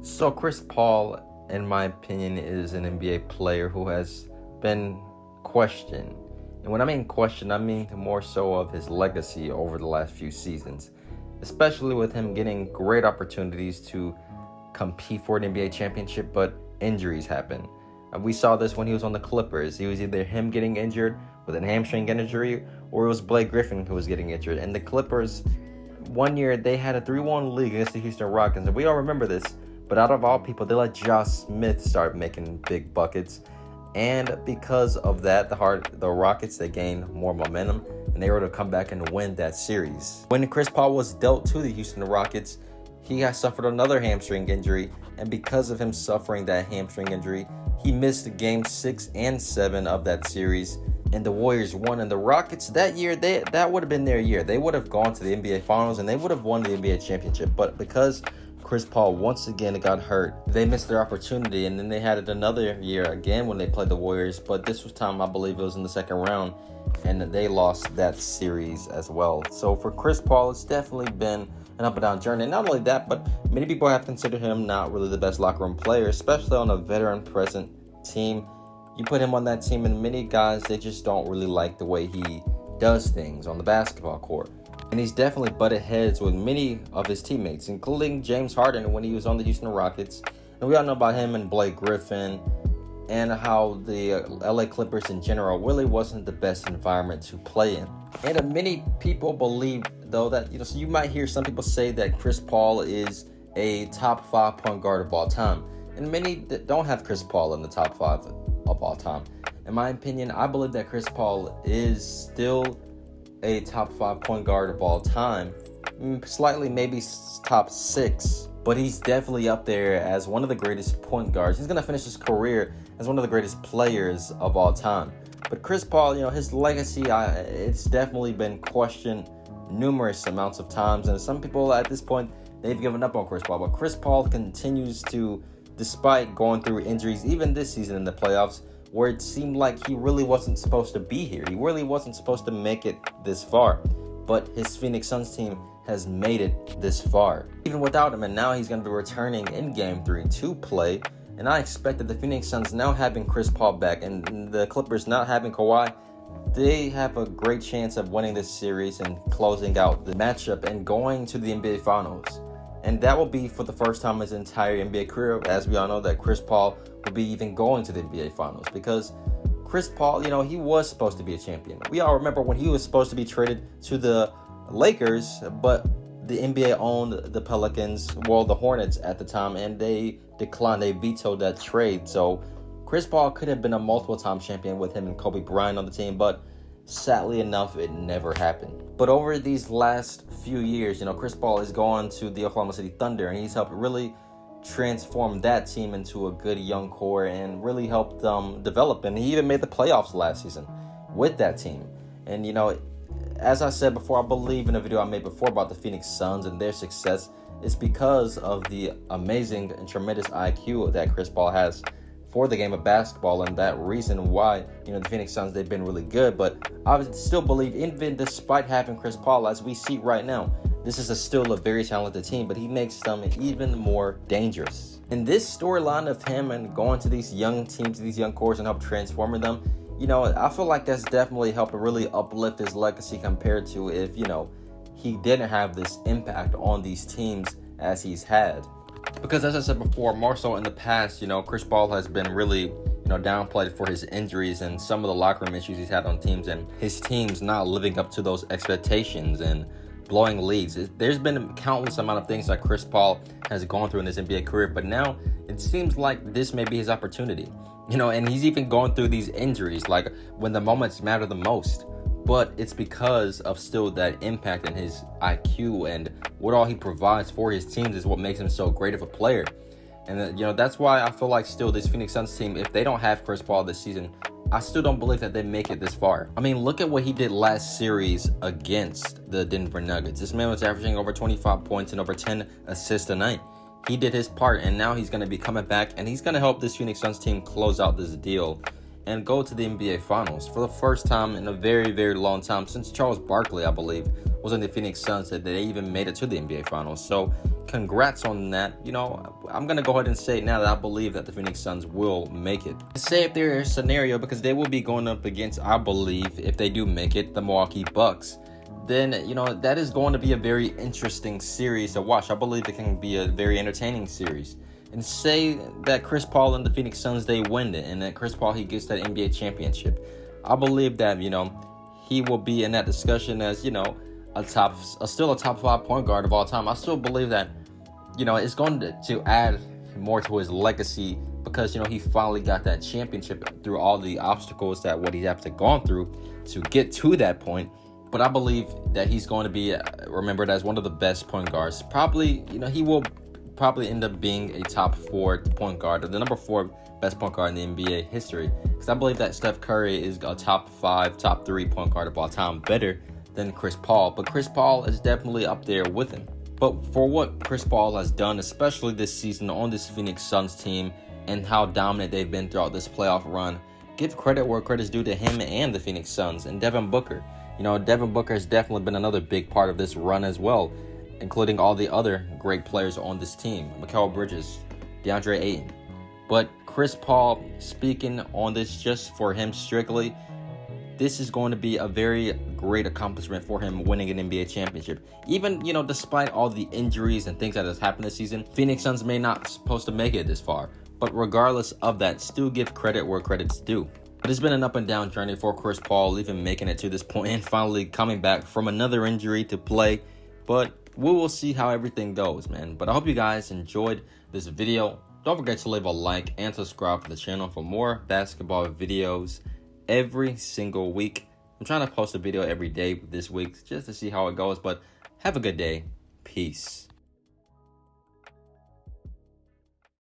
So Chris Paul, in my opinion, is an NBA player who has been questioned. And when I mean questioned, I mean more so of his legacy over the last few seasons, especially with him getting great opportunities to compete for an NBA championship, but injuries happen. We saw this when he was on the Clippers. It was either him getting injured with a hamstring injury, or it was Blake Griffin who was getting injured. And the Clippers, one year, they had a 3-1 lead against the Houston Rockets. And we all remember this. But out of all people, they let Josh Smith start making big buckets. And because of that, the Rockets, they gained more momentum. And they were able to come back and win that series. When Chris Paul was dealt to the Houston Rockets, he has suffered another hamstring injury. And because of him suffering that hamstring injury, he missed game 6 and 7 of that series, and the Warriors won. And the Rockets that year, that would have been their year. They would have gone to the NBA Finals and they would have won the NBA championship. But because Chris Paul once again got hurt, they missed their opportunity. And then they had it another year again when they played the Warriors. But this was time, I believe it was in the second round, and they lost that series as well. So for Chris Paul, it's definitely been an up and down journey. And not only that, but many people have considered him not really the best locker room player, especially on a veteran present team. You put him on that team, and many guys, they just don't really like the way he does things on the basketball court. And he's definitely butted heads with many of his teammates, including James Harden when he was on the Houston Rockets. And we all know about him and Blake Griffin, and how the LA Clippers in general really wasn't the best environment to play in. And many people believe, though, that, so you might hear some people say that Chris Paul is a top 5 point guard of all time. And many don't have Chris Paul in the top 5 of all time. In my opinion, I believe that Chris Paul is still a top 5 point guard of all time. Slightly maybe top 6. But he's definitely up there as one of the greatest point guards. He's going to finish his career as one of the greatest players of all time. But Chris Paul, his legacy, it's definitely been questioned numerous amounts of times. And some people at this point, they've given up on Chris Paul. But Chris Paul continues to, despite going through injuries, even this season in the playoffs, where it seemed like he really wasn't supposed to be here. He really wasn't supposed to make it this far. But his Phoenix Suns team has made it this far, even without him. And now he's going to be returning in Game 3 to play. And I expect that the Phoenix Suns, now having Chris Paul back and the Clippers not having Kawhi, they have a great chance of winning this series and closing out the matchup and going to the NBA Finals. And that will be for the first time in his entire NBA career, as we all know, that Chris Paul will be even going to the NBA Finals. Because Chris Paul, he was supposed to be a champion. We all remember when he was supposed to be traded to the Lakers, but the NBA owned the Pelicans, the Hornets at the time, and they declined. They vetoed that trade. So Chris Paul could have been a multiple-time champion with him and Kobe Bryant on the team, but sadly enough, it never happened. But over these last few years, Chris Paul has gone to the Oklahoma City Thunder, and he's helped really transform that team into a good young core and really helped them develop. And he even made the playoffs last season with that team. And, as I said before, I believe in a video I made before about the Phoenix Suns and their success, it's because of the amazing and tremendous IQ that Chris Paul has for the game of basketball, and that reason why, the Phoenix Suns, they've been really good. But I still believe, even despite having Chris Paul, as we see right now, this is still a very talented team, but he makes them even more dangerous. And this storyline of him and going to these young teams, these young cores, and help transforming them, I feel like that's definitely helped to really uplift his legacy compared to if, he didn't have this impact on these teams as he's had. Because as I said before, more so in the past, Chris Paul has been really, downplayed for his injuries and some of the locker room issues he's had on teams, and his teams not living up to those expectations and blowing leads. There's been a countless amount of things that Chris Paul has gone through in his NBA career, but now it seems like this may be his opportunity. And he's even going through these injuries, like when the moments matter the most. But it's because of still that impact and his IQ and what all he provides for his teams is what makes him so great of a player. And, that's why I feel like still this Phoenix Suns team, if they don't have Chris Paul this season, I still don't believe that they make it this far. I mean, look at what he did last series against the Denver Nuggets. This man was averaging over 25 points and over 10 assists a night. He did his part, and now he's going to be coming back, and he's going to help this Phoenix Suns team close out this deal and go to the NBA Finals for the first time in a very, very long time, since Charles Barkley, I believe, was in the Phoenix Suns, that they even made it to the NBA Finals. So congrats on that. You know, I'm going to go ahead and say now that I believe that the Phoenix Suns will make it. Say if there is a scenario, because they will be going up against, I believe, if they do make it, the Milwaukee Bucks, then, you know, that is going to be a very interesting series to watch. I believe it can be a very entertaining series. And say that Chris Paul and the Phoenix Suns, they win it, and that Chris Paul, he gets that NBA championship. I believe that, you know, he will be in that discussion as, you know, still a top 5 point guard of all time. I still believe that, you know, it's going to add more to his legacy, because, you know, he finally got that championship through all the obstacles that what he had to gone through to get to that point. But I believe that he's going to be remembered as one of the best point guards. Probably, you know, he will probably end up being a top 4 point guard, or the number 4 best point guard in the NBA history. Because I believe that Steph Curry is a top 5, top 3 point guard of all time, better than Chris Paul. But Chris Paul is definitely up there with him. But for what Chris Paul has done, especially this season on this Phoenix Suns team, and how dominant they've been throughout this playoff run, give credit where credit's due to him and the Phoenix Suns and Devin Booker. You know, Devin Booker has definitely been another big part of this run as well, including all the other great players on this team. Mikal Bridges, DeAndre Ayton. But Chris Paul, speaking on this just for him strictly, this is going to be a very great accomplishment for him, winning an NBA championship. Even, you know, despite all the injuries and things that has happened this season, Phoenix Suns may not supposed to make it this far. But regardless of that, still give credit where credit's due. But it's been an up and down journey for Chris Paul, even making it to this point and finally coming back from another injury to play. But we will see how everything goes, man. But I hope you guys enjoyed this video. Don't forget to leave a like and subscribe to the channel for more basketball videos every single week. I'm trying to post a video every day this week just to see how it goes. But have a good day. Peace.